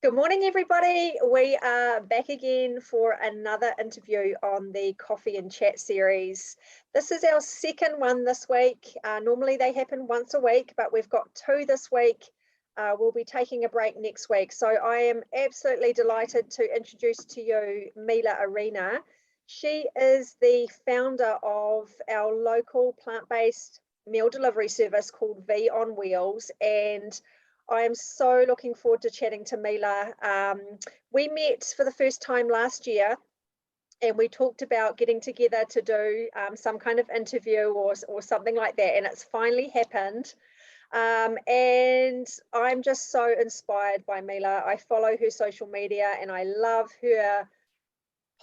Good morning, everybody. We are back again for another interview on the Coffee and Chat series. This is our second one this week. Normally they happen once a week, but we've got two this week. We'll be taking a break next week. So I am absolutely delighted to introduce to you Mila Arena. She is the founder of our local plant-based meal delivery service called V on Wheels, and I am so looking forward to chatting to Mila. We met for the first time last year and we talked about getting together to do some kind of interview or something like that. And it's finally happened. And I'm just so inspired by Mila. I follow her social media and I love her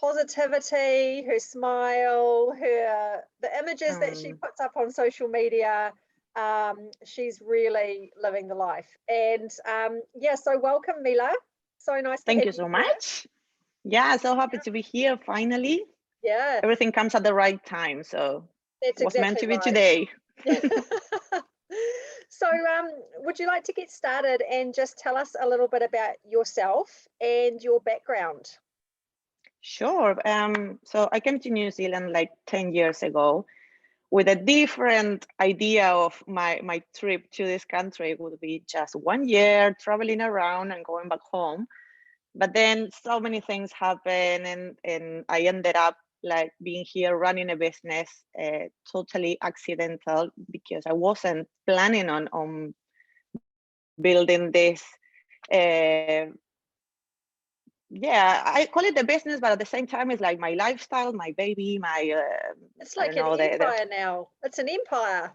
positivity, her smile, the images that she puts up on social media. She's really living the life. And yeah, so welcome, Mila. So nice to Thank have you you so here. much. Yeah, so happy to be here finally. Yeah, Everything comes at the right time, so that's it was meant exactly to be right. today. So would you like to get started and just tell us a little bit about yourself and your background? Sure. So I came to New Zealand like 10 years ago with a different idea of my trip to this country. It would be just 1 year traveling around and going back home. But then so many things happened, and I ended up like being here running a business, totally accidental, because I wasn't planning on building this. Yeah, I call it the business, but at the same time, it's like my lifestyle, my baby, my It's I don't like an know, empire now. It's an empire.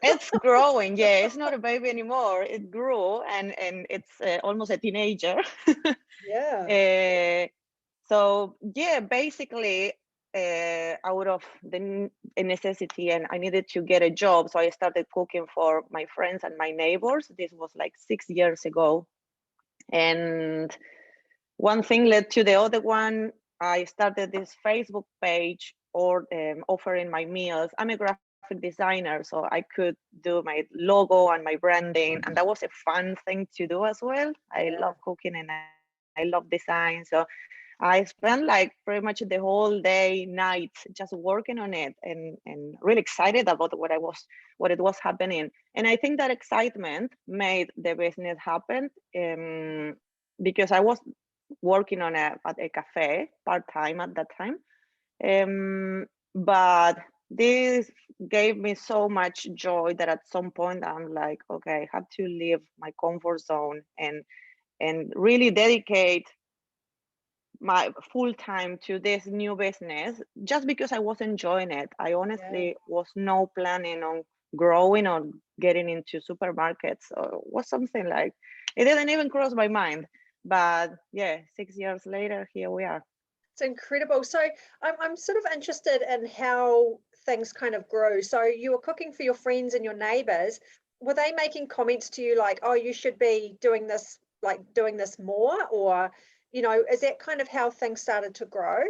it's growing. Yeah, it's not a baby anymore. It grew, and it's almost a teenager. Yeah. uh, So yeah, basically, out of the necessity, and I needed to get a job, so I started cooking for my friends and my neighbors. This was like 6 years ago, and one thing led to the other one. I started this Facebook page or offering my meals. I'm a graphic designer, so I could do my logo and my branding, and that was a fun thing to do as well. I Yeah. love cooking and I love design, so I spent like pretty much the whole day, night, just working on it, and really excited about what it was happening. And I think that excitement made the business happen, because I was working at a cafe part time at that time. But this gave me so much joy that at some point I'm like, okay, I have to leave my comfort zone and really dedicate my full time to this new business just because I was enjoying it. I Yeah. honestly was no planning on growing or getting into supermarkets, or was something like it didn't even cross my mind. But yeah, 6 years later, here we are. It's incredible. So I'm sort of interested in how things kind of grew. So you were cooking for your friends and your neighbors. Were they making comments to you like, oh, you should be doing this, like doing this more? Or, is that kind of how things started to grow?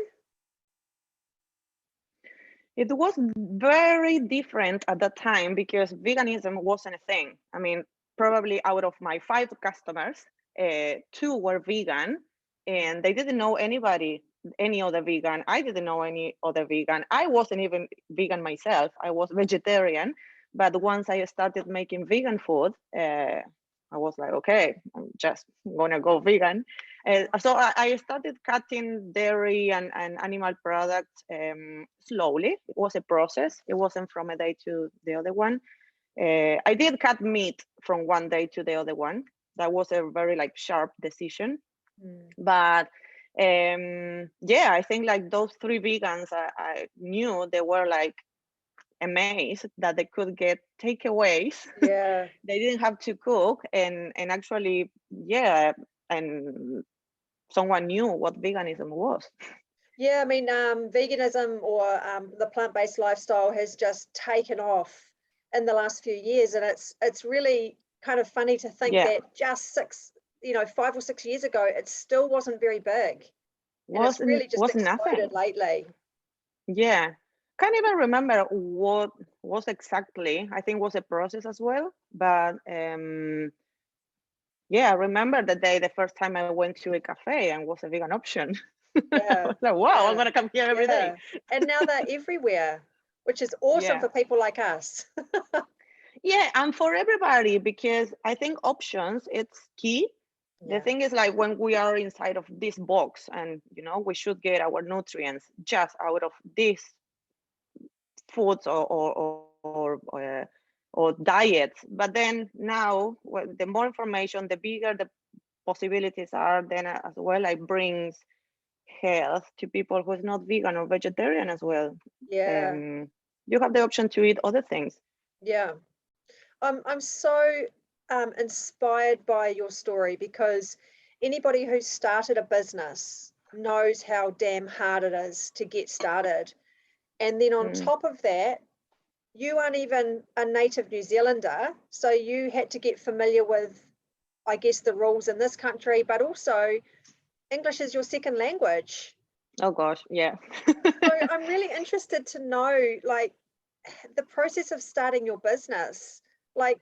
It was very different at that time because veganism wasn't a thing. I mean, probably out of my 5 customers, two were vegan, and they didn't know any other vegan. I didn't know any other vegan. I wasn't even vegan myself. I was vegetarian. But once I started making vegan food, I was like, okay, I'm just gonna go vegan. So I started cutting dairy and animal products slowly. It was a process. It wasn't from a day to the other one. I did cut meat from one day to the other one. That was a very like sharp decision. Mm. But yeah, I think like those 3 vegans I knew, they were like amazed that they could get takeaways. Yeah. They didn't have to cook, and actually, yeah, and someone knew what veganism was. Yeah, I mean, veganism or the plant-based lifestyle has just taken off in the last few years, and it's really kind of funny to think Yeah, that just 5 or 6 years ago, it still wasn't very big, and it's wasn't really just was exploded nothing. lately. Yeah, can't even remember what was exactly. I think it was a process as well, but yeah, I remember the first time I went to a cafe and was a vegan option. I Yeah. was like, wow, Yeah. I'm gonna come here every day. Yeah. And now they're everywhere, which is awesome Yeah. for people like us. Yeah, and for everybody, because I think options, it's key. The Yeah. thing is, like, when we are inside of this box and, we should get our nutrients just out of these foods or diets. But then now, the more information, the bigger the possibilities are, then as well, it brings health to people who is not vegan or vegetarian as well. Yeah. You have the option to eat other things. Yeah. I'm so inspired by your story because anybody who's started a business knows how damn hard it is to get started. And then on Mm. top of that, you aren't even a native New Zealander, so you had to get familiar with, I guess, the rules in this country, but also English is your second language. Oh gosh, yeah. So I'm really interested to know, like, the process of starting your business. Like,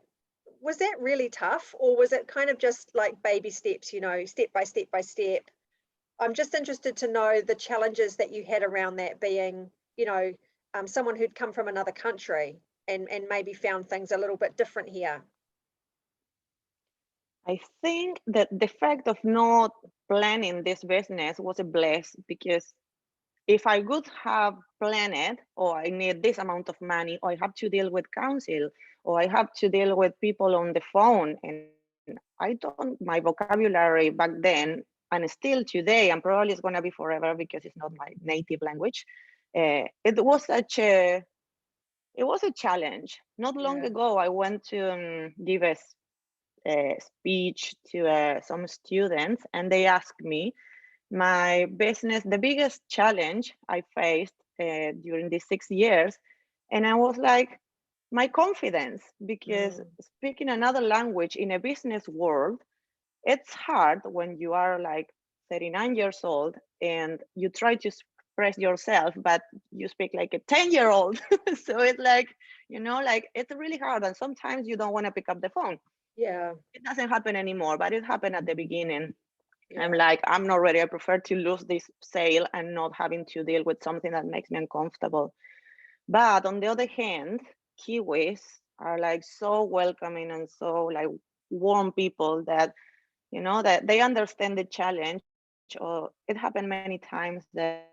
was that really tough, or was it kind of just like baby steps, step by step by step? I'm just interested to know the challenges that you had around that, being, someone who'd come from another country and maybe found things a little bit different here. I think that the fact of not planning this business was a bless, because if I would have planned it, or I need this amount of money, or I have to deal with council, or I have to deal with people on the phone, and my vocabulary back then, and still today, and probably it's going to be forever because it's not my native language. It was a challenge. Not long Yeah. ago, I went to give a speech to some students, and they asked me my business, the biggest challenge I faced during these 6 years. And I was like, my confidence, because Mm, speaking another language in a business world, it's hard when you are like 39 years old and you try to express yourself, but you speak like a 10-year-old. So it's like, like it's really hard. And sometimes you don't want to pick up the phone. yeah. It doesn't happen anymore, but it happened at the beginning. I'm Yeah. like, I'm not ready. I prefer to lose this sale and not having to deal with something that makes me uncomfortable. But on the other hand, Kiwis are like so welcoming and so like warm people that, that they understand the challenge. Or it happened many times that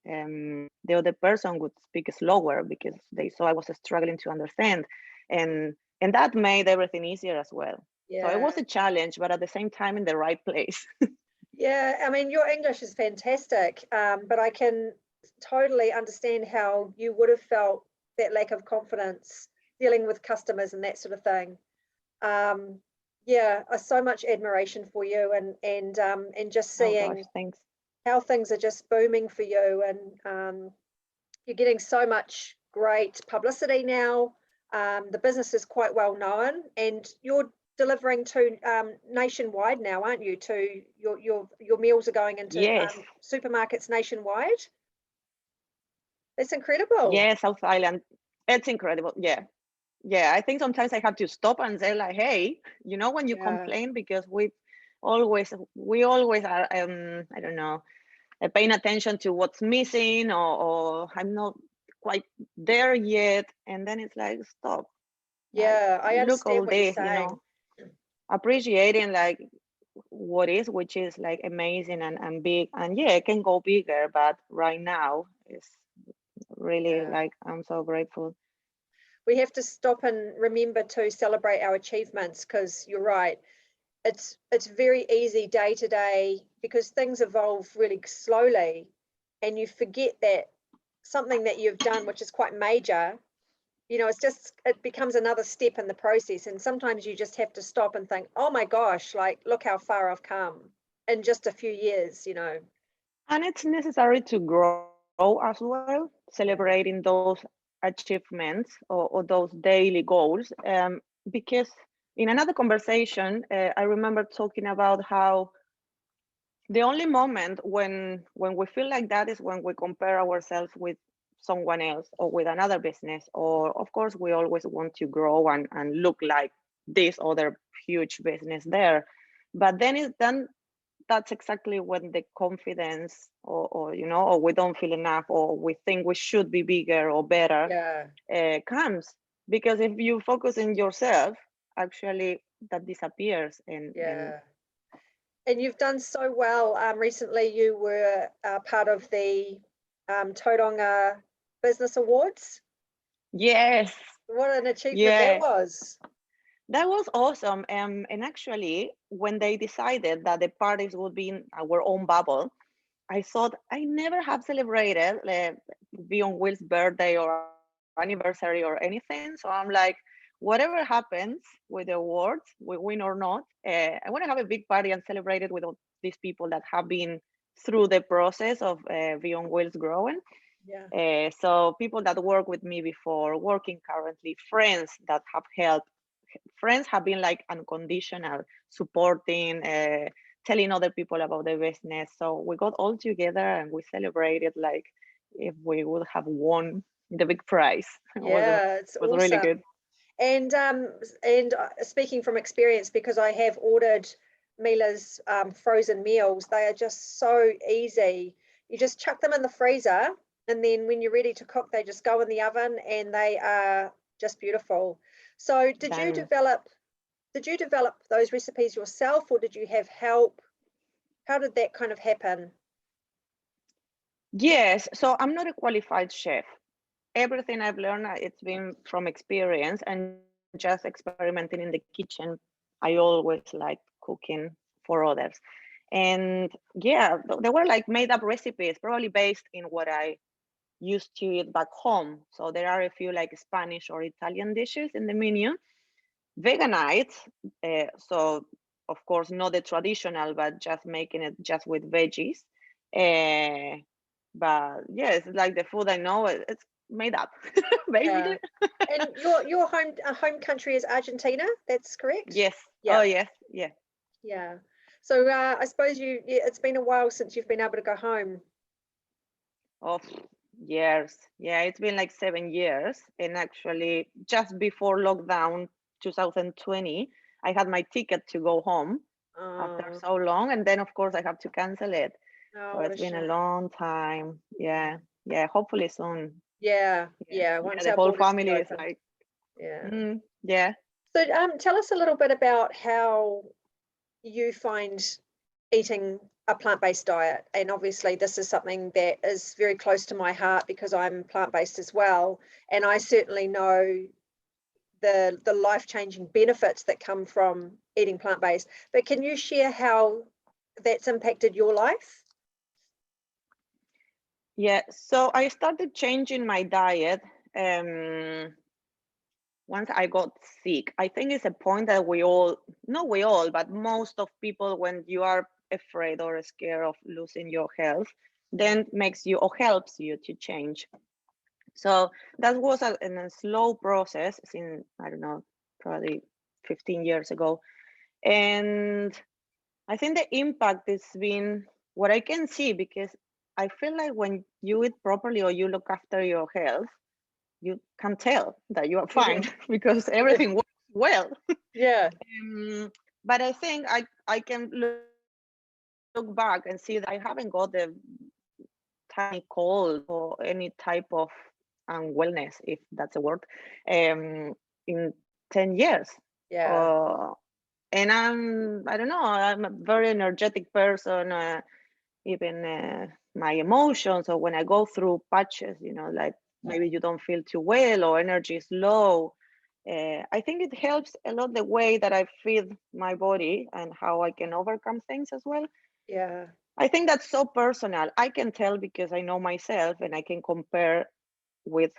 the other person would speak slower because they saw I was struggling to understand. And that made everything easier as well. So it was a Yeah. challenge, but at the same time in the right place. Yeah. I mean, your English is fantastic, but I can totally understand how you would have felt that lack of confidence dealing with customers and that sort of thing. Um, yeah, so much admiration for you, and just Oh gosh, seeing thanks. how things are just booming for you, and you're getting so much great publicity now. The business is quite well known, and you're delivering to nationwide now, aren't you? To your meals are going into Yes, supermarkets nationwide. That's incredible. yes, South Island. It's incredible. Yeah. Yeah. I think sometimes I have to stop and say, like, hey, when you Yeah, complain, because we always are, I don't know, paying attention to what's missing, or I'm not quite there yet. And then it's like, stop, like, yeah, I look understand all what you're this, saying. appreciating like what is, which is like amazing and big. And yeah, it can go bigger, but right now it's really Yeah. like, I'm so grateful. We have to stop and remember to celebrate our achievements, because you're right. It's very easy day to day because things evolve really slowly, and you forget that something that you've done, which is quite major, it becomes another step in the process. And sometimes you just have to stop and think, oh my gosh, like, look how far I've come in just a few years. And it's necessary to grow as well, Yeah. celebrating those achievements, or those daily goals. Because in another conversation, I remember talking about how the only moment when we feel like that is when we compare ourselves with someone else or with another business. Or of course we always want to grow and look like this other huge business there. But then that's exactly when the confidence or you know, or we don't feel enough, or we think we should be bigger or better comes. Because if you focus on yourself, actually that disappears. And you've done so well. Recently you were part of the Tauranga Business Awards. Yes. What an achievement that was. That was awesome. And actually, when they decided that the parties would be in our own bubble, I thought I never have celebrated Beyond Will's birthday or anniversary or anything. So I'm like, whatever happens with the awards, we win or not, I want to have a big party and celebrate it with all these people that have been through the process of Beyond Will's growing. So people that work with me before, working currently, friends that have helped. Friends have been like unconditional, supporting, telling other people about the business. So we got all together and we celebrated like if we would have won the big prize. It's awesome. Really good. And speaking from experience, because I have ordered Mila's frozen meals, they are just so easy. You just chuck them in the freezer, and then when you're ready to cook, they just go in the oven, and they are just beautiful. So did you develop those recipes yourself, or did you have help? How did that kind of happen? Yes, so I'm not a qualified chef. Everything I've learned, it's been from experience and just experimenting in the kitchen. I always like cooking for others. And yeah, they were like made up recipes, probably based in what I used to eat back home. So there are a few like Spanish or Italian dishes in the menu. Veganite, so of course not the traditional, but just making it just with veggies. But yeah, it's like the food I know, it's made up, basically. And your home country is Argentina, that's correct? Yes. Oh yes, yeah. So I suppose it's been a while since you've been able to go home. Oh, years. Yeah, it's been like 7 years. And actually, just before lockdown 2020, I had my ticket to go home after so long. And then, of course, I have to cancel it. So it's been a long time. Yeah. Hopefully soon. Yeah. Once the whole family is like, yeah. So tell us a little bit about how you find eating a plant-based diet. And obviously this is something that is very close to my heart because I'm plant-based as well. And I certainly know the life-changing benefits that come from eating plant-based. But can you share how that's impacted your life? Yeah, so I started changing my diet once I got sick. I think it's a point that not we all, but most of people, when you are afraid or scared of losing your health, then makes you or helps you to change. So that was a slow process since, I don't know, probably 15 years ago. And I think the impact has been what I can see, because I feel like when you eat properly or you look after your health, you can tell that you are fine because everything works well. But I think I can look back and see that I haven't got the tiny cold or any type of unwellness, if that's a word, in 10 years. And I don't know, I'm a very energetic person, even my emotions, or when I go through patches, like maybe you don't feel too well or energy is low. I think it helps a lot the way that I feed my body and how I can overcome things as well. I think that's so personal. I can tell because I know myself and I can compare with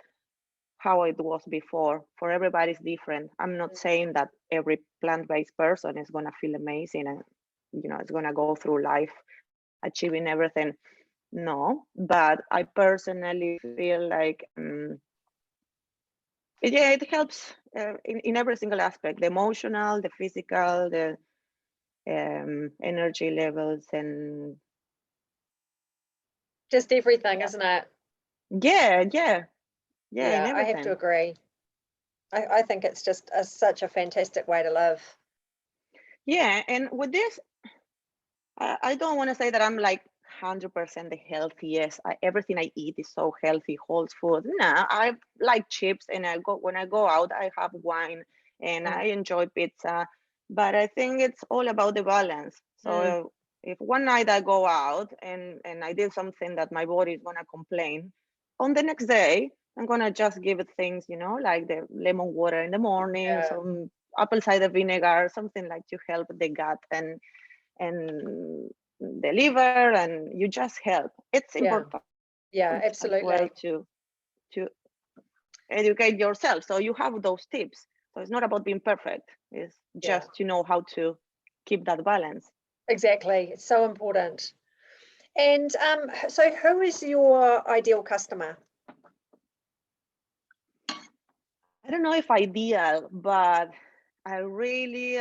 how it was before. For everybody's different. I'm not saying that every plant-based person is going to feel amazing and it's going to go through life achieving everything. No, but I personally feel like it helps in every single aspect: the emotional, the physical, the energy levels, and just everything, isn't it? Yeah, I have to agree. I think it's just such a fantastic way to live. Yeah, and with this, I don't want to say that I'm like 100% the healthiest. Everything I eat is so healthy, whole food. Nah, I like chips, and when I go out, I have wine, and I enjoy pizza. But I think it's all about the balance. So if one night I go out and I did something that my body is gonna complain, on the next day I'm gonna just give it things, like the lemon water in the morning, some apple cider vinegar, something like to help the gut and the liver, and you just help. It's important Yeah, as well absolutely. to educate yourself, so you have those tips. So it's not about being perfect, it's just to know how to keep that balance. Exactly. It's so important. And so who is your ideal customer? I don't know if ideal, but I really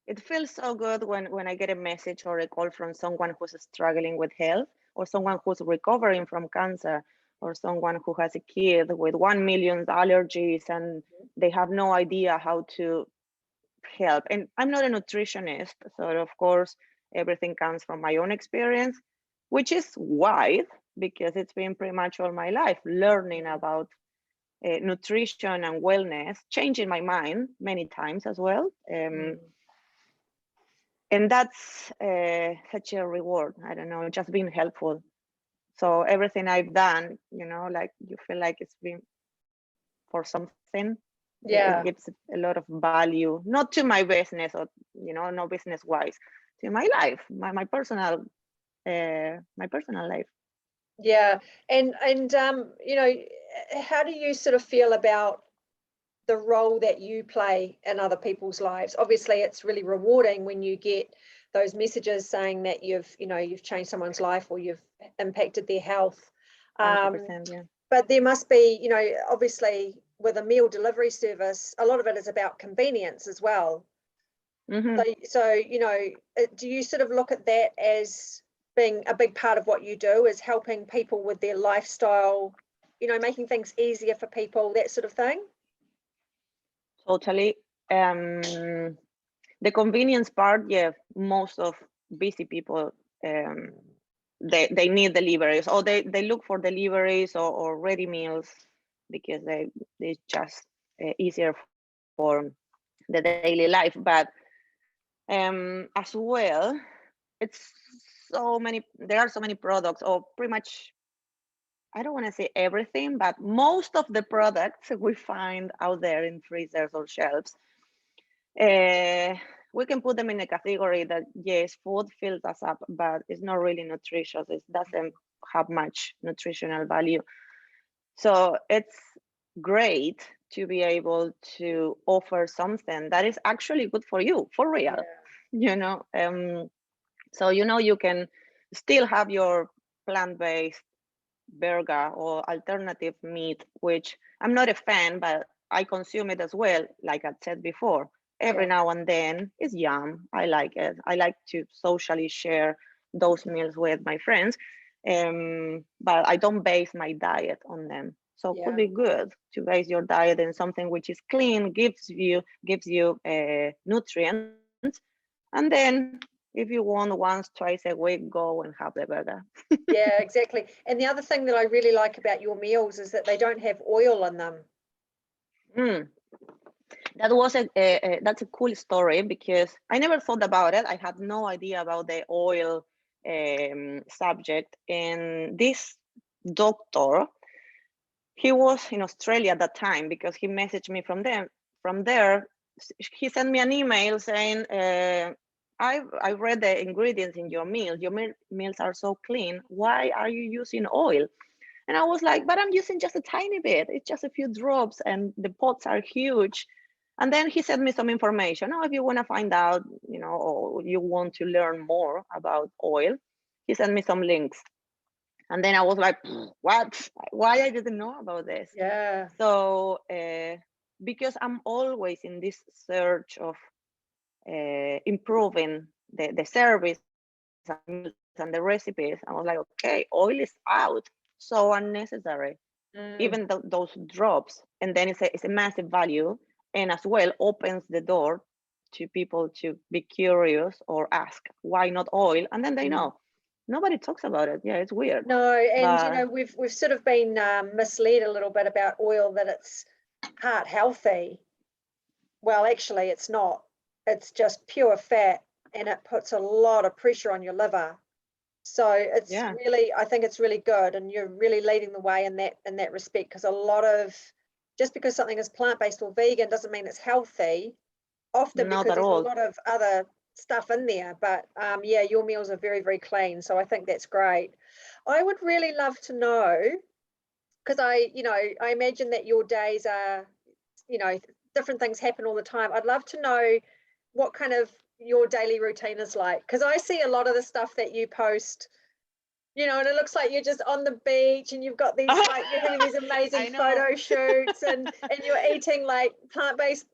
it feels so good when I get a message or a call from someone who's struggling with health, or someone who's recovering from cancer, or someone who has a kid with 1 million allergies and they have no idea how to help. And I'm not a nutritionist, so of course everything comes from my own experience, which is wide because it's been pretty much all my life learning about nutrition and wellness, changing my mind many times as well. And that's such a reward. I don't know, just being helpful. So everything I've done, like you feel like it's been for something. It gives a lot of value, not to my business or no business wise, to my life, my personal life. Yeah. And how do you sort of feel about the role that you play in other people's lives? Obviously, it's really rewarding when you get those messages saying that you've changed someone's life or you've impacted their health. 100%, yeah. But there must be, obviously with a meal delivery service, a lot of it is about convenience as well. Mm-hmm. So, do you sort of look at that as being a big part of what you do, is helping people with their lifestyle, making things easier for people, that sort of thing? Totally. The convenience part, yeah, most of busy people, they need deliveries, or they look for deliveries or ready meals because they just easier for the daily life. But as well, there are so many products, or pretty much, I don't want to say everything, but most of the products we find out there in freezers or shelves, we can put them in a category that, yes, food fills us up, but it's not really nutritious. It doesn't have much nutritional value. So it's great to be able to offer something that is actually good for you, for real. So you can still have your plant-based burger or alternative meat, which I'm not a fan, but I consume it as well. Like I said before, every now and then it's yum. I like it. I like to socially share those meals with my friends, but I don't base my diet on them. So it could be good to base your diet in something which is clean, gives you nutrients, and then if you want once, twice a week, go and have the burger. Yeah, exactly. And the other thing that I really like about your meals is that they don't have oil in them. That was that's a cool story because I never thought about it. I had no idea about the oil subject. And this doctor, he was in Australia at that time because he messaged me from them. From there, he sent me an email saying, I read the ingredients in your meal. Your meals are so clean. Why are you using oil? And I was like, but I'm using just a tiny bit. It's just a few drops and the pots are huge. And then he sent me some information. Oh, if you want to find out, or you want to learn more about oil, he sent me some links. And then I was like, what? Why I didn't know about this? Yeah. So because I'm always in this search of improving the service and the recipes, I was like, okay, oil is out. So unnecessary. Even those drops, and then it's a massive value, and as well opens the door to people to be curious or ask why not oil, and then they know. Nobody talks about it. Yeah, it's weird. No, and you But know, we've sort of been misled a little bit about oil, that it's heart healthy. Well, actually, it's not. It's just pure fat, and it puts a lot of pressure on your liver. So it's yeah, really, I think it's really good, and you're really leading the way in that respect, because a lot of, just because something is plant-based or vegan doesn't mean it's healthy, often not because at there's a all. lot of other stuff in there. But yeah, your meals are very, very clean, so I think that's great. I would really love to know, because I imagine that your days are, different things happen all the time. I'd love to know what kind of your daily routine is like, because I see a lot of the stuff that you post, and it looks like you're just on the beach, and you've got these, like, you're having these amazing I know. photo shoots, and you're eating like plant-based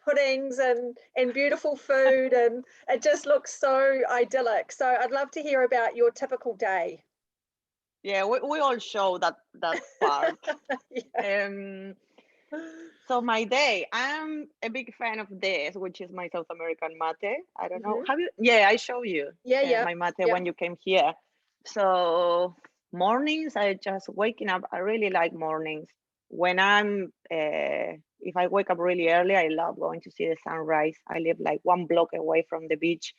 puddings and beautiful food, and it just looks so idyllic. So I'd love to hear about your typical day. Yeah, we all show that part. Yeah. So my day, I'm a big fan of this, which is my South American mate. I don't know. Hmm. Have you? Yeah, I show you Yeah, yeah, my mate yeah. when you came here. So mornings, I just waking up. I really like mornings. When if I wake up really early, I love going to see the sunrise. I live like 1 block away from the beach,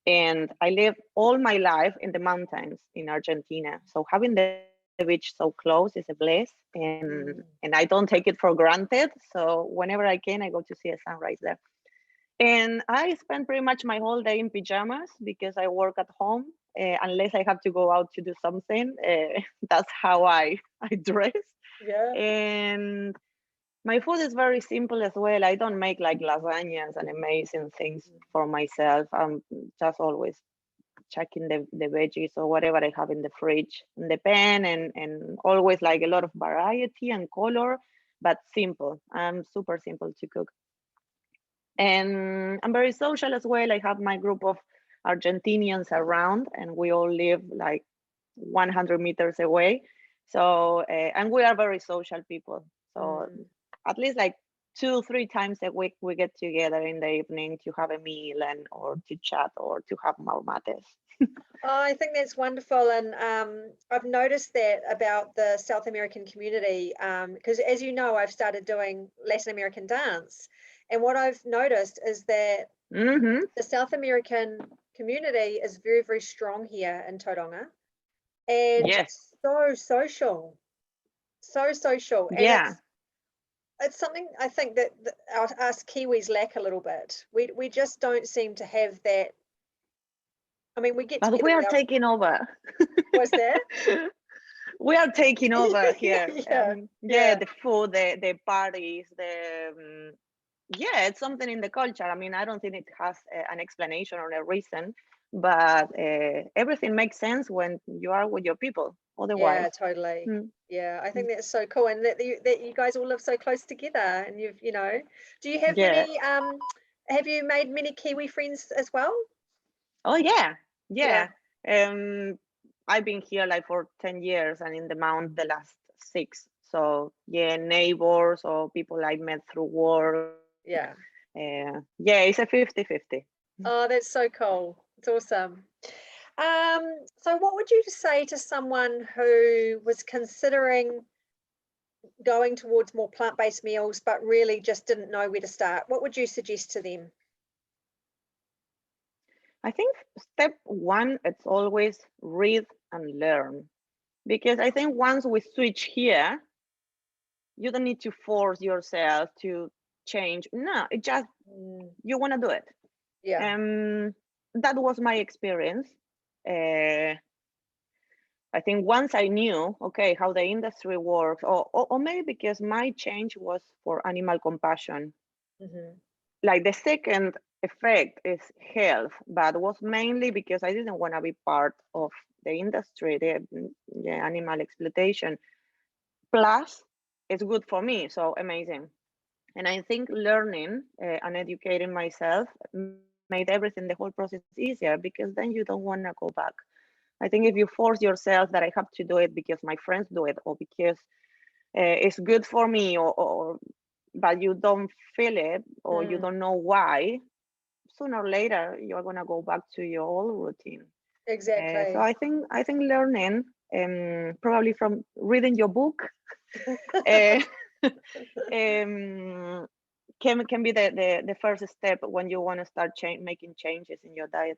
and I live all my life in the mountains in Argentina. So having the beach so close is a bliss, and I don't take it for granted. So whenever I can, I go to see a sunrise there. And I spend pretty much my whole day in pajamas because I work at home. Unless I have to go out to do something, that's how I dress. Yeah. And my food is very simple as well. I don't make like lasagnas and amazing things for myself. I'm just always checking the veggies or whatever I have in the fridge in the pan, and always like a lot of variety and color, but simple. I'm super simple to cook. And I'm very social as well. I have my group of Argentinians around, and we all live like 100 meters away. So, and we are very social people. So, at least like 2-3 times a week, we get together in the evening to have a meal and or to chat or to have more mates. Oh, I think that's wonderful, and I've noticed that about the South American community, because as you know, I've started doing Latin American dance, and what I've noticed is that Mm-hmm. the South American community is very, very strong here in Tauranga, and Yes. so social, so social, and Yeah. it's something I think that us Kiwis lack a little bit. We just don't seem to have that. I mean, we get But together we are with our, taking over. what's that? We are taking over here. Yeah, Yeah, yeah. the food, the parties, yeah, it's something in the culture. I mean, I don't think it has an explanation or a reason, but everything makes sense when you are with your people. Yeah, Otherwise, totally. mm, Yeah, I mm, think that's so cool, and that you guys all live so close together, and do you have yeah. many have you made many Kiwi friends as well? Oh yeah, Yeah. yeah. Um, I've been here like for 10 years, and in the mount the last 6. So yeah, neighbors or people I met through work. Yeah. Yeah, it's a 50-50. Oh, that's so cool. It's awesome. So what would you say to someone who was considering going towards more plant-based meals, but really just didn't know where to start? What would you suggest to them? I think step one, it's always read and learn. Because I think once we switch here, you don't need to force yourself to change. No, it just, you want to do it. Yeah. That was my experience. Uh, I think once I knew, okay, how the industry works, or maybe because my change was for animal compassion. Hmm. Like the second effect is health, but was mainly because I didn't want to be part of the industry, the animal exploitation. Plus, it's good for me, so amazing. And I think learning and educating myself made everything, the whole process easier, because then you don't want to go back. I think if you force yourself that I have to do it because my friends do it or because it's good for me, or but you don't feel it or you don't know why, sooner or later you're gonna go back to your old routine. Exactly. So I think learning, probably from reading your book, uh, um, can be the first step when you want to start making changes in your diet.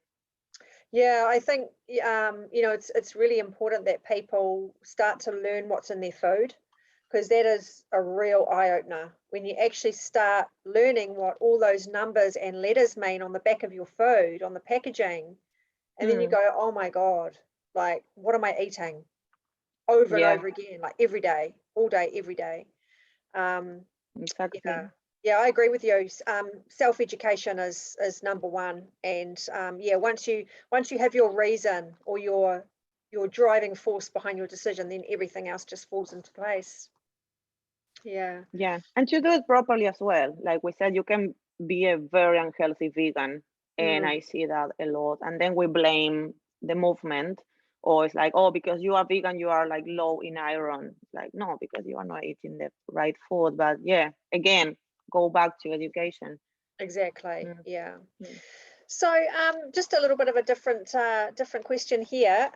Yeah, I think it's really important that people start to learn what's in their food, because that is a real eye-opener when you actually start learning what all those numbers and letters mean on the back of your food, on the packaging, and then you go, oh my God, like, what am I eating over and Yeah, over again, like every day, all day, every day. exactly. Yeah, I agree with you. Self-education is number one, and yeah, once you have your reason or your driving force behind your decision, then everything else just falls into place. Yeah. Yeah, and to do it properly as well. Like we said, you can be a very unhealthy vegan, and I see that a lot. And then we blame the movement, or it's like, oh, because you are vegan, you are like low in iron. It's like, no, because you are not eating the right food. But yeah, again, go back to education. Exactly. Mm. Yeah. Mm. So, just a little bit of a different question here.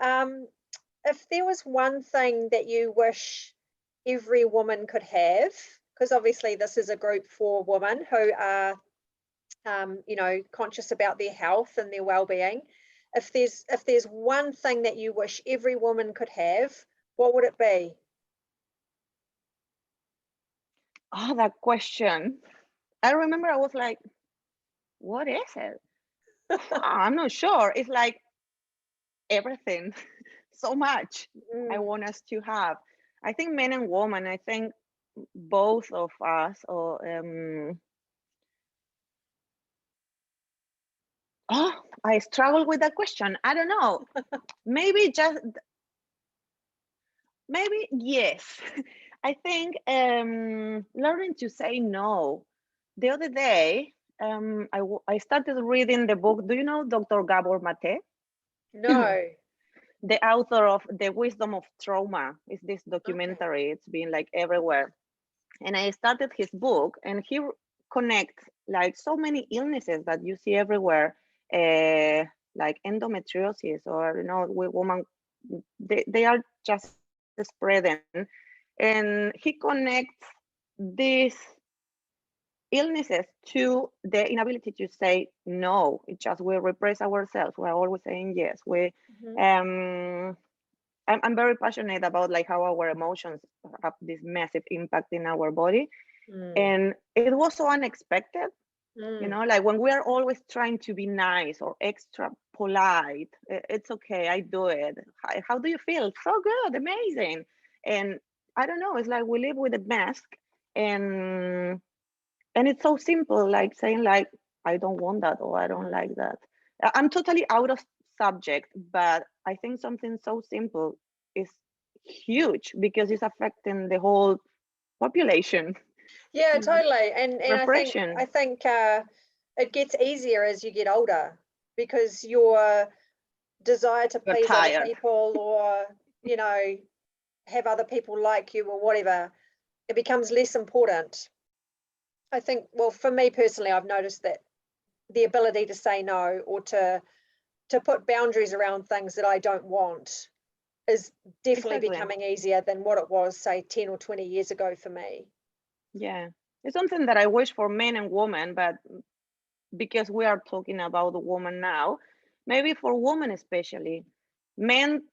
If there was one thing that you wish every woman could have, because obviously this is a group for women who are, conscious about their health and their well-being. If there's one thing that you wish every woman could have, what would it be? Oh, that question. I remember I was like, what is it? I'm not sure. It's like everything, so much I want us to have. I think men and women, I think both of us, or oh, I struggle with that question. I don't know. Maybe yes. I think learning to say no. The other day, I started reading the book. Do you know Dr. Gabor Mate? No. The author of The Wisdom of Trauma. Is this documentary? It's been like everywhere. And I started his book, and he connects like so many illnesses that you see everywhere, like endometriosis, or with women, they are just spreading, and he connects these illnesses to the inability to say no. It's just we repress ourselves. We're always saying yes. Um I'm very passionate about like how our emotions have this massive impact in our body. And it was so unexpected, like when we are always trying to be nice or extra polite. It's okay, I do it. How do you feel? So good, amazing. And I don't know, it's like we live with a mask, and it's so simple, like saying like, I don't want that, or I don't like that. I'm totally out of subject, but I think something so simple is huge because it's affecting the whole population. Yeah, totally. And I think Repression. it gets easier as you get older, because your desire to You're please other tired. people, or have other people like you or whatever, it becomes less important. I think, well, for me personally, I've noticed that the ability to say no, or to put boundaries around things that I don't want, is definitely Exactly. becoming easier than what it was, say, 10 or 20 years ago for me. Yeah. It's something that I wish for men and women, but because we are talking about the woman now, maybe for women especially, men,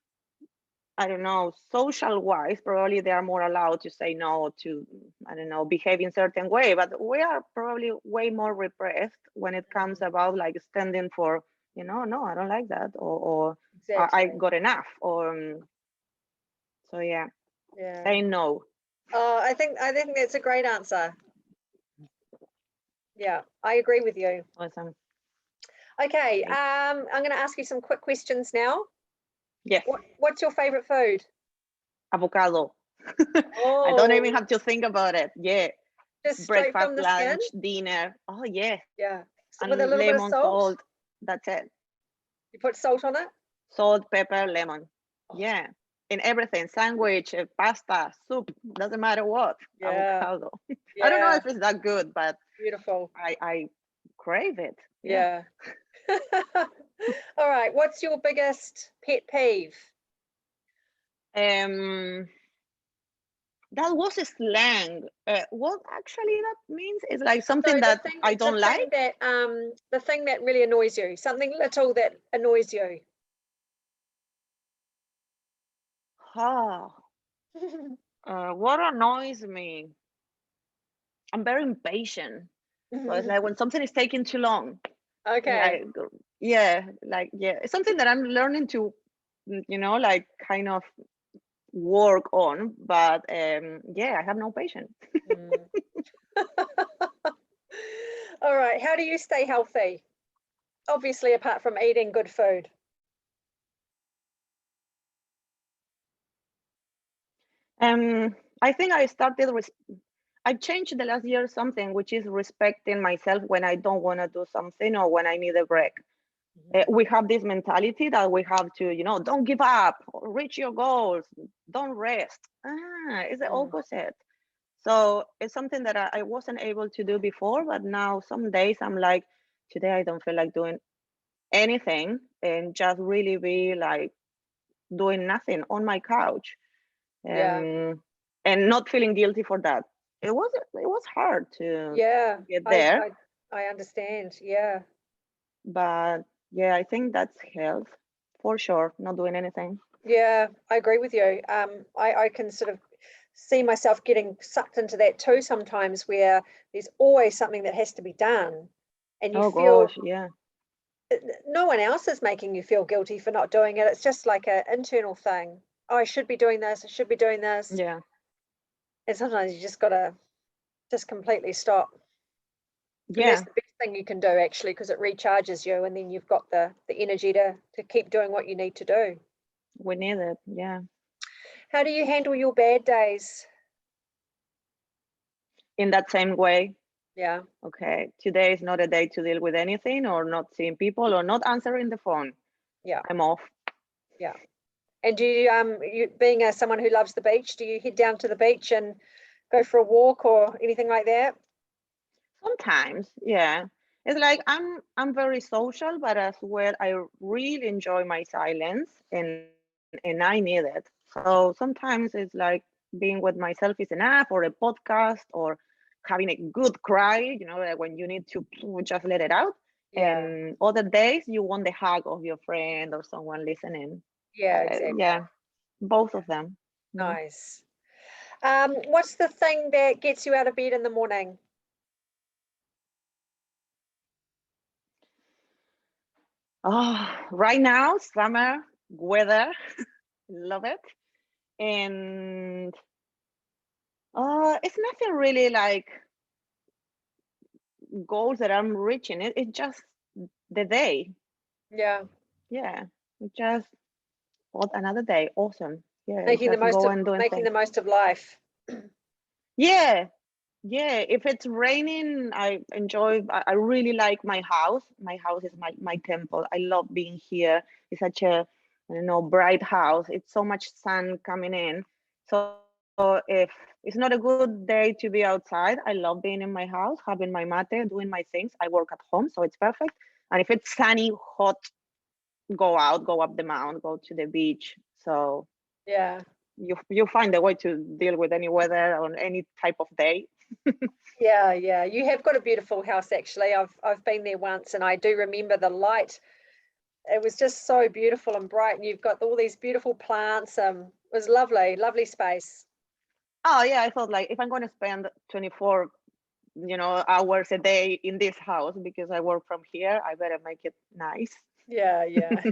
I don't know, social wise, probably they are more allowed to say no, to, I don't know, behave in certain way, but we are probably way more repressed when it comes about like standing for, no, I don't like that, or Exactly. I got enough, or so yeah, say no. Oh, I think that's a great answer. Yeah, I agree with you. Awesome. Okay, I'm going to ask you some quick questions now. Yes. What's your favorite food? Avocado. I don't even have to think about it. Yeah. Just straight Breakfast, from the skin? lunch, dinner. Oh yes. Yeah. So with a And little bit of lemon, salt? salt. That's it. You put salt on it? Salt, pepper, lemon. Yeah. In everything. Sandwich, pasta, soup. Doesn't matter what. Yeah. Avocado. I don't know Yeah. if it's that good, but Beautiful. I crave it. Yeah. All right. What's your biggest pet peeve? That was a slang. What actually that means is like So something that I don't like. The thing that really annoys you, something little that annoys you. Oh, what annoys me? I'm very impatient. So it's like when something is taking too long. Okay. Like, yeah, it's something that I'm learning to, like kind of work on. But yeah, I have no patience. Mm. All right. How do you stay healthy? Obviously, apart from eating good food. I think I changed the last year something, which is respecting myself when I don't want to do something or when I need a break. We have this mentality that we have to, don't give up, reach your goals, don't rest. It's the opposite. So it's something that I wasn't able to do before, but now some days I'm like, today I don't feel like doing anything and just really be like doing nothing on my couch. Yeah. And not feeling guilty for that. It was hard to Yeah. get I, there, I I understand. Yeah. but yeah, I think that's health for sure. Not doing anything. Yeah, I agree with you. I can sort of see myself getting sucked into that too sometimes, where there's always something that has to be done, and you Oh feel gosh, yeah, no one else is making you feel guilty for not doing it. It's just like an internal thing. Oh, I should be doing this. I should be doing this. yeah, And sometimes you just gotta just completely stop. And that's yeah. the best thing you can do actually, because it recharges you, and then you've got the energy to keep doing what you need to do. We need it. Yeah. How do you handle your bad days? In that same way. Yeah. Okay, today is not a day to deal with anything or not seeing people or not answering the phone. Yeah. I'm off. Yeah. And do you being someone who loves the beach, do you head down to the beach and go for a walk or anything like that? Sometimes, yeah. It's like I'm very social, but as well I really enjoy my silence and I need it. So sometimes it's like being with myself is enough, or a podcast, or having a good cry, like when you need to just let it out. Yeah. And other days you want the hug of your friend or someone listening. Yeah, exactly. Yeah, both of them. Mm. Nice. What's the thing that gets you out of bed in the morning? Oh, right now, summer weather, love it. And it's nothing really like goals that I'm reaching. It's just the day. Yeah. Yeah, just what another day. Awesome. Yeah, just go and doing Making things. the most of life. Yeah, yeah. If it's raining, I enjoy. I really like my house. My house is my temple. I love being here. It's such a bright house. It's so much sun coming in. So if it's not a good day to be outside, I love being in my house, having my mate, doing my things. I work at home, so it's perfect. And if it's sunny, hot, go out, go up the mountain, go to the beach. So Yeah. you find a way to deal with any weather on any type of day. Yeah, yeah. You have got a beautiful house actually. I've been there once and I do remember the light. It was just so beautiful and bright, and you've got all these beautiful plants. It was lovely, lovely space. Oh yeah, I thought like if I'm going to spend 24, hours a day in this house because I work from here, I better make it nice. Yeah, yeah.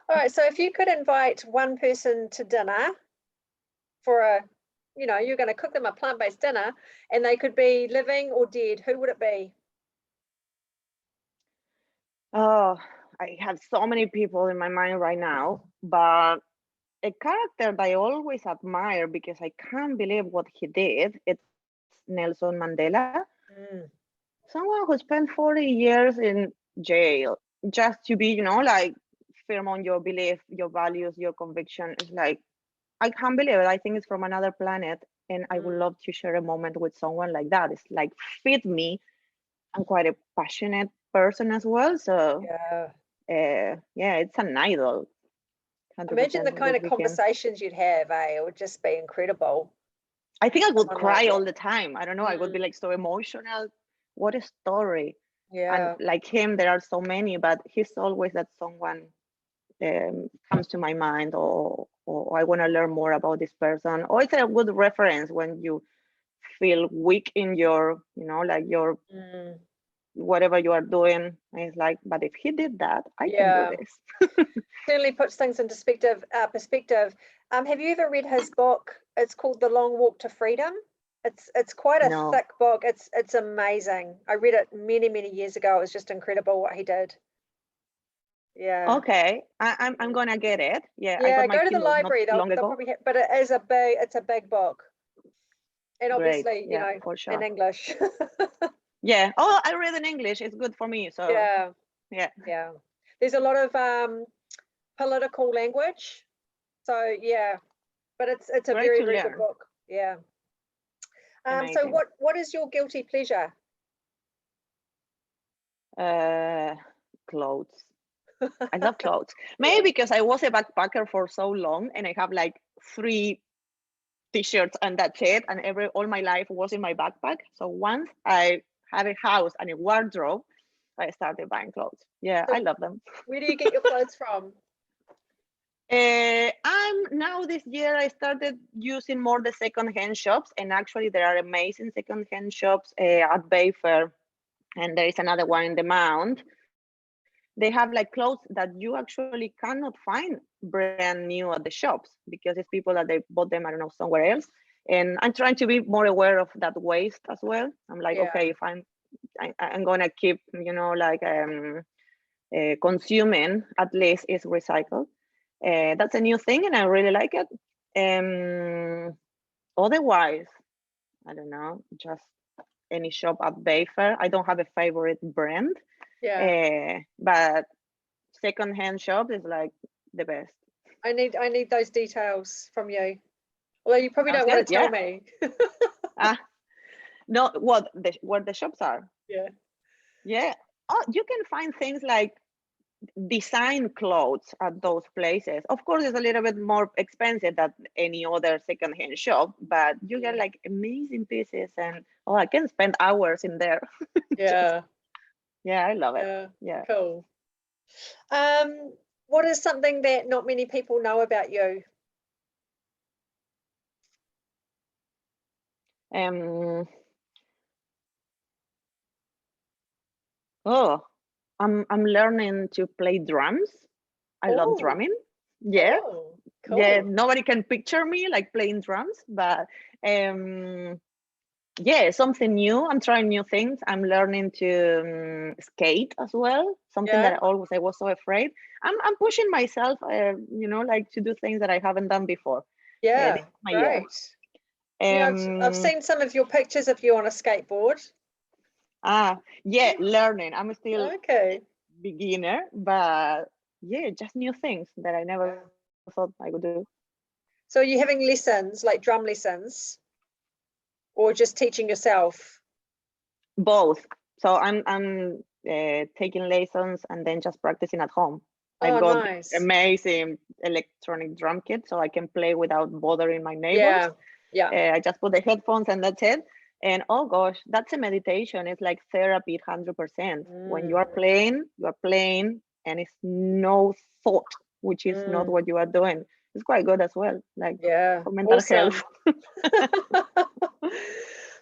All right, so if you could invite one person to dinner for you're going to cook them a plant-based dinner, and they could be living or dead, who would it be? Oh, I have so many people in my mind right now, but a character that I always admire because I can't believe what he did, it's Nelson Mandela. Mm, Someone who spent 40 years in jail just to be, like firm on your belief, your values, your conviction. It's like, I can't believe it. I think it's from another planet. And I would mm, love to share a moment with someone like that. It's like, feed me. I'm quite a passionate person as well. So yeah, yeah, it's an idol. 100% imagine the kind would of be him. conversations you'd have, eh? It would just be incredible. I think I would Someone like cry all that. the time. I don't know. I would be like so emotional. What a story. And Yeah. like him, there are so many, but he's always that someone comes to my mind, or I want to learn more about this person. Or it's a good reference when you feel weak in your, like your Mm. whatever you are doing. And it's like, but if he did that, I can do Yeah. this. Certainly puts things in perspective. Have you ever read his book? It's called The Long Walk to Freedom. It's quite a No. thick book. It's amazing. I read it many years ago. It was just incredible what he did. Yeah. Okay, I'm gonna get it. Yeah, I got Yeah, my go to the Kindle not library. long They'll ago. probably have, but it's a big book. And Great. obviously, Yeah, for in sure. English. Yeah. Oh, I read in English. It's good for me. So Yeah. yeah. Yeah. There's a lot of political language. So yeah, but it's a Great to very good learn. book. Yeah. So Amazing. what is your guilty pleasure? Uh, Clothes. I love clothes. Maybe because I was a backpacker for so long, and I have like 3 t-shirts and that's it. And all my life was in my backpack. So once I had a house and a wardrobe, I started buying clothes. Yeah, I So love them. where do you get your clothes from? I'm now this year I started using more the second-hand shops, and actually there are amazing second-hand shops at Bayfair, and there is another one in the Mount. They have like clothes that you actually cannot find brand new at the shops because it's people that they bought them, I don't know, somewhere else. And I'm trying to be more aware of that waste as well. I'm like, Yeah. okay, if I'm gonna keep, consuming, at least is recycled. That's a new thing, and I really like it. Otherwise, I don't know, just any shop at Bayfair. I don't have a favorite brand, Yeah. but secondhand shop is like the best. I need those details from you. Although you probably Sounds don't want good. to tell Yeah. me. No, where the shops are. Yeah. Yeah. Oh, you can find things like design clothes at those places. Of course, it's a little bit more expensive than any other secondhand shop, but you get like amazing pieces, and I can spend hours in there. Just, Yeah. yeah, I love it. Yeah. Yeah. Cool. What is something that not many people know about you? Um. Oh, I'm learning to play drums. I love Oh, drumming. Yeah. oh, Yeah. cool. Nobody can picture me like playing drums, but um yeah, something new. I'm trying new things. I'm learning to skate as well. Something Yeah. that I was so afraid. I'm pushing myself, like to do things that I haven't done before. This Yeah. is my year. Great. Yeah, I've Um, seen some of your pictures of you on a skateboard. yeah, learning. I'm still Okay. beginner, but yeah, just new things that I Yeah. never thought I would do. So are you having lessons, like drum lessons, or just teaching yourself? Both. So I'm taking lessons and then just practicing at home. I Oh, got nice. amazing electronic drum kit, so I can play without bothering my neighbors. Yeah. Yeah. I just put the headphones and that's it. And oh gosh, that's a meditation. It's like therapy, 100%. When Mm, you are playing, and it's no thought, which is not mm, what you are doing. It's quite good as well, like yeah. for mental health. Awesome.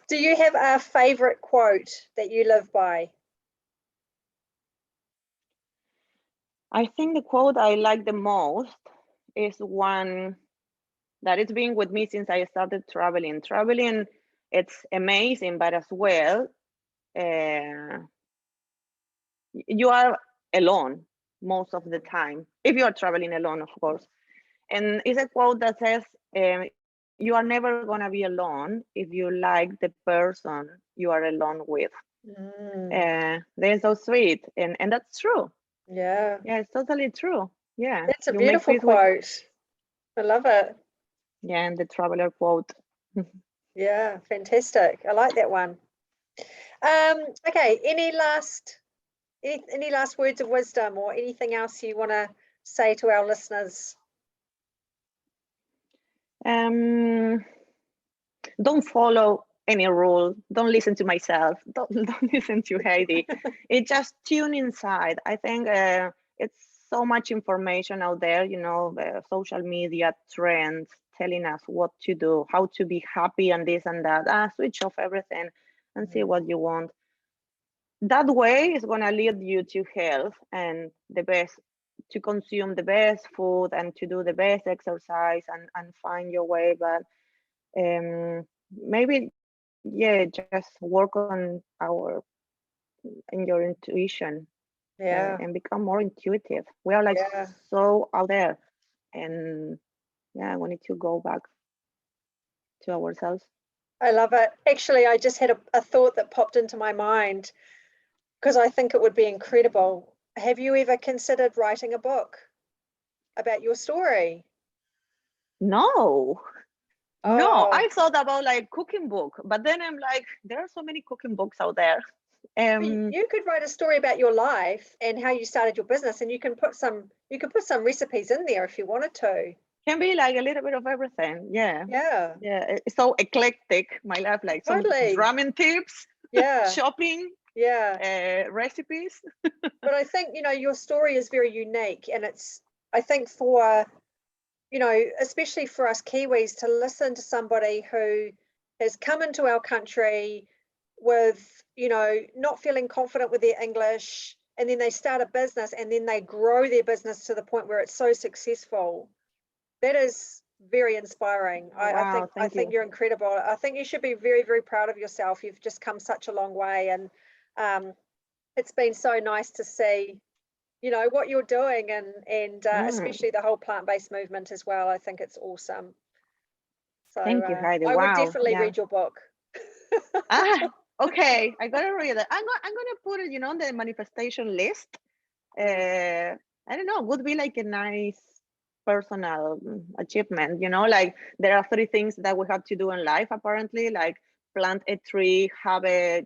Do you have a favorite quote that you live by? I think the quote I like the most is one that it's been with me since I started traveling. Traveling, it's amazing, but as well, uh, you are alone most of the time, if you are traveling alone, of course. And it's a quote that says, you are never going to be alone if you like the person you are alone with. Mm, They're so sweet. And that's true. yeah. Yeah, it's totally true. Yeah, That's a you make beautiful peace with, quote. I love it. yeah, and the traveler quote. Yeah, fantastic. I like that one. Okay, any last Any last words of wisdom or anything else you want to say to our listeners? Don't follow any rule. Don't listen to myself. Don't listen to Heidi. It just tune inside. I think it's so much information out there, you know, the social media trends telling us what to do, how to be happy and this and that. Switch off everything and see what you want. That way is going to lead you to health and the best, to consume the best food and to do the best exercise and find your way. But maybe, yeah, just work on your intuition. Yeah. And become more intuitive. We are like so out there, and yeah, we need to go back to ourselves. I love it. Actually, I just had a thought that popped into my mind because I think it would be incredible. Have you ever considered writing a book about your story? No. No, Oh, I thought about like cooking book, but then I'm like, there are so many cooking books out there. you could write a story about your life and how you started your business, and you can put some recipes in there if you wanted to. Can be like a little bit of everything. Yeah. Yeah. Yeah. It's so eclectic. My life, like Totally. some drumming tips, Yeah. shopping, recipes. But I think, you know, your story is very unique, and it's, I think for, you know, especially for us Kiwis to listen to somebody who has come into our country with, you know, not feeling confident with their English, and then they start a business and then they grow their business to the point where it's so successful. That is very inspiring. Wow, I think you're incredible. I think you should be very, very proud of yourself. You've just come such a long way, and it's been so nice to see, you know, what you're doing, and especially the whole plant-based movement as well. I think it's awesome. So thank you, Heidi. I would Wow. definitely read your book. Okay, I gotta read it. I'm gonna put it, you know, on the manifestation list. I don't know, would be like a nice personal achievement, you know, like there are 3 things that we have to do in life apparently, like plant a tree, have a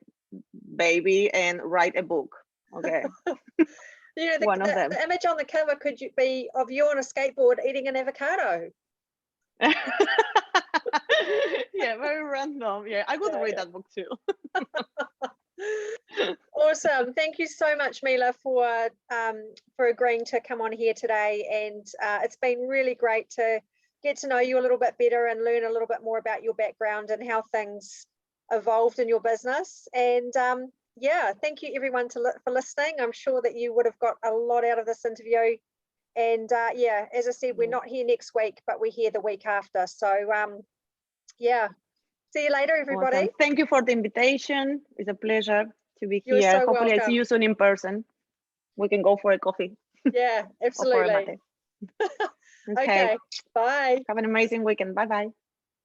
baby, and write a book. Okay. You know, One of them. the image on the cover could be of you on a skateboard eating an avocado. Yeah, very random. Yeah, I would read that book too. Awesome. Thank you so much, Mila, for agreeing to come on here today. And it's been really great to get to know you a little bit better and learn a little bit more about your background and how things evolved in your business. And yeah, thank you everyone for listening. I'm sure that you would have got a lot out of this interview. And yeah, as I said, we're not here next week, but we're here the week after. So yeah, see you later, everybody. Awesome. Thank you for the invitation. It's a pleasure to be You're here. so Hopefully welcome. I see you soon in person. We can go for a coffee. Yeah, absolutely. Okay. Okay, bye. Have an amazing weekend. Bye-bye.